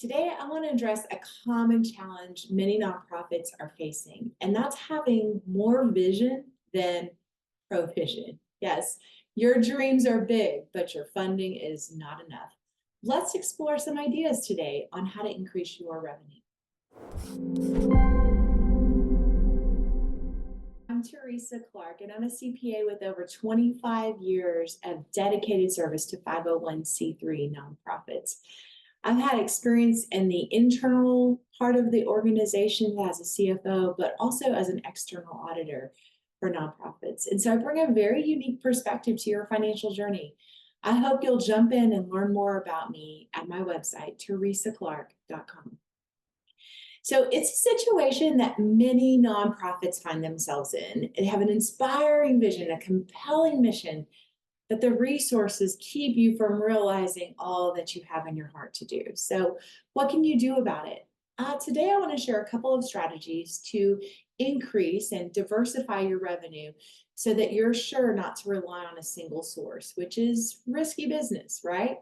Today, I want to address a common challenge many nonprofits are facing, and that's having more vision than provision. Yes, your dreams are big, but your funding is not enough. Let's explore some ideas today on how to increase your revenue. I'm Teresa Clark, and I'm a CPA with over 25 years of dedicated service to 501c3 nonprofits. I've had experience in the internal part of the organization as a CFO, but also as an external auditor for nonprofits. And so I bring a very unique perspective to your financial journey. I hope you'll jump in and learn more about me at my website, teresaclark.com. So it's a situation that many nonprofits find themselves in. They have an inspiring vision, a compelling mission, but the resources keep you from realizing all that you have in your heart to do. So what can you do about it? Today, I want to share a couple of strategies to increase and diversify your revenue so that you're sure not to rely on a single source, which is risky business, right?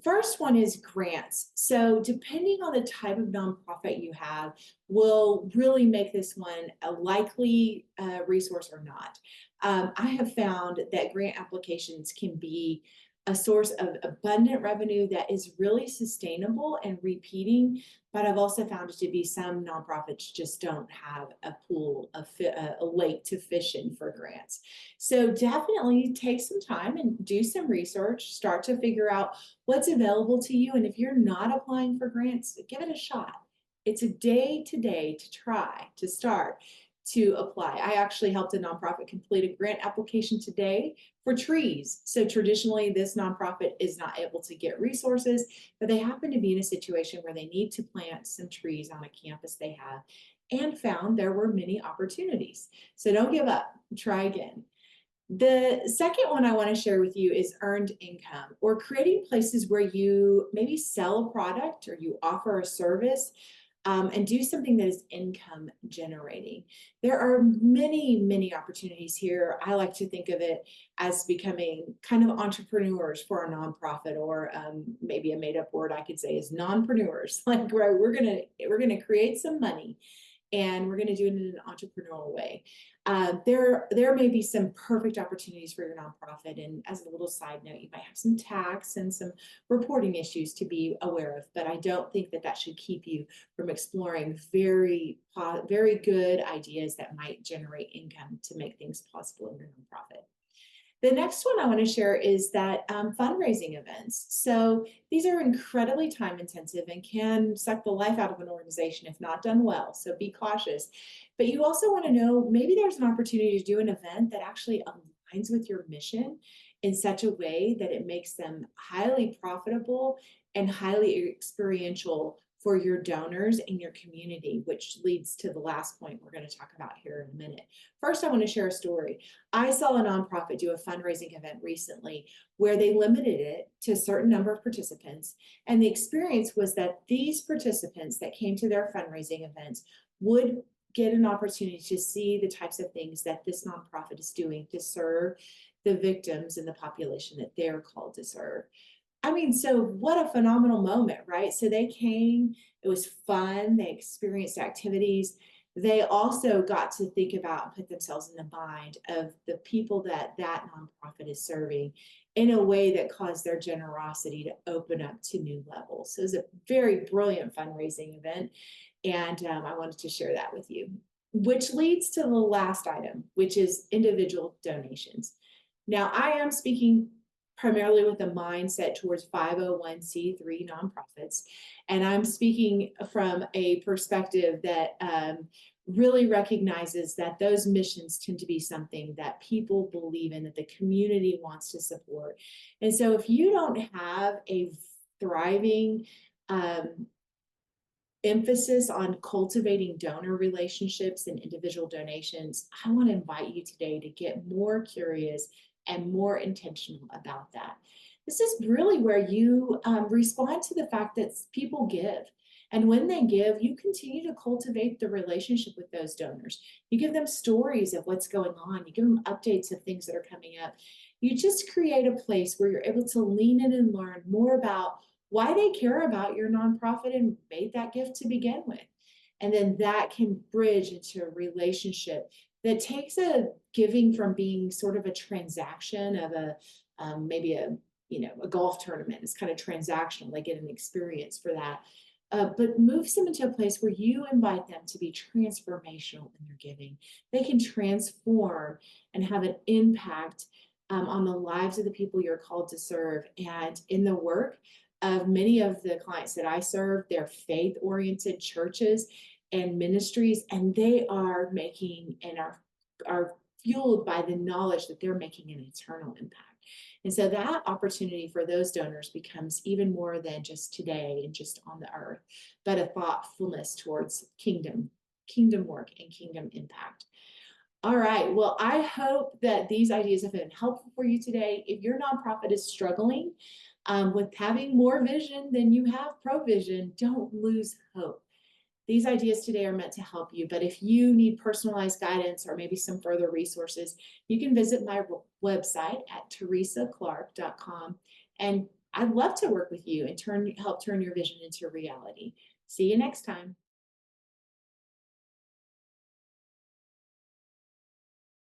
First one is grants. So depending on the type of nonprofit you have will really make this one a likely resource or not. I have found that grant applications can be a source of abundant revenue that is really sustainable and repeating, but I've also found it to be some nonprofits just don't have a pool, a lake to fish in for grants. So definitely take some time and do some research, start to figure out what's available to you. And if you're not applying for grants, give it a shot. It's a day to day to try to start to apply. I actually helped a nonprofit complete a grant application today for trees. So traditionally, this nonprofit is not able to get resources, but they happen to be in a situation where they need to plant some trees on a campus they have and found there were many opportunities. So don't give up, try again. The second one I want to share with you is earned income, or creating places where you maybe sell a product or you offer a service, and do something that is income generating. There are many, many opportunities here. I like to think of it as becoming kind of entrepreneurs for a nonprofit, or maybe a made up word I could say is nonpreneurs. Like we're gonna create some money and we're going to do it in an entrepreneurial way. There may be some perfect opportunities for your nonprofit. And as a little side note, you might have some tax and some reporting issues to be aware of, but I don't think that that should keep you from exploring very good ideas that might generate income to make things possible in your nonprofit. The next one I want to share is that fundraising events. So these are incredibly time intensive and can suck the life out of an organization if not done well. So be cautious. But you also want to know maybe there's an opportunity to do an event that actually aligns with your mission in such a way that it makes them highly profitable and highly experiential for your donors and your community, which leads to the last point we're going to talk about here in a minute. First, I want to share a story. I saw a nonprofit do a fundraising event recently where they limited it to a certain number of participants. And the experience was that these participants that came to their fundraising events would get an opportunity to see the types of things that this nonprofit is doing to serve the victims and the population that they're called to serve. I mean, so what a phenomenal moment, right? So they came, it was fun, they experienced activities. They also got to think about and put themselves in the mind of the people that that nonprofit is serving in a way that caused their generosity to open up to new levels. So it was a very brilliant fundraising event, and I wanted to share that with you. Which leads to the last item, which is individual donations. Now, I am speaking primarily with a mindset towards 501c3 nonprofits. And I'm speaking from a perspective that really recognizes that those missions tend to be something that people believe in, that the community wants to support. And so if you don't have a thriving emphasis on cultivating donor relationships and individual donations, I want to invite you today to get more curious and more intentional about that. This is really where you respond to the fact that people give. And when they give, you continue to cultivate the relationship with those donors. You give them stories of what's going on. You give them updates of things that are coming up. You just create a place where you're able to lean in and learn more about why they care about your nonprofit and made that gift to begin with. And then that can bridge into a relationship that takes a giving from being sort of a transaction of a maybe a a golf tournament. It's kind of transactional. They get an experience for that. But moves them into a place where you invite them to be transformational in their giving. They can transform and have an impact on the lives of the people you're called to serve. And in the work of many of the clients that I serve, they're faith-oriented churches and ministries, and they are making and are fueled by the knowledge that they're making an eternal impact. And so that opportunity for those donors becomes even more than just today and just on the earth, but a thoughtfulness towards kingdom work and kingdom impact. All right. Well, I hope that these ideas have been helpful for you today. If your nonprofit is struggling with having more vision than you have provision, don't lose hope. These ideas today are meant to help you, but if you need personalized guidance or maybe some further resources, you can visit my website at teresaclark.com. And I'd love to work with you and help turn your vision into reality. See you next time.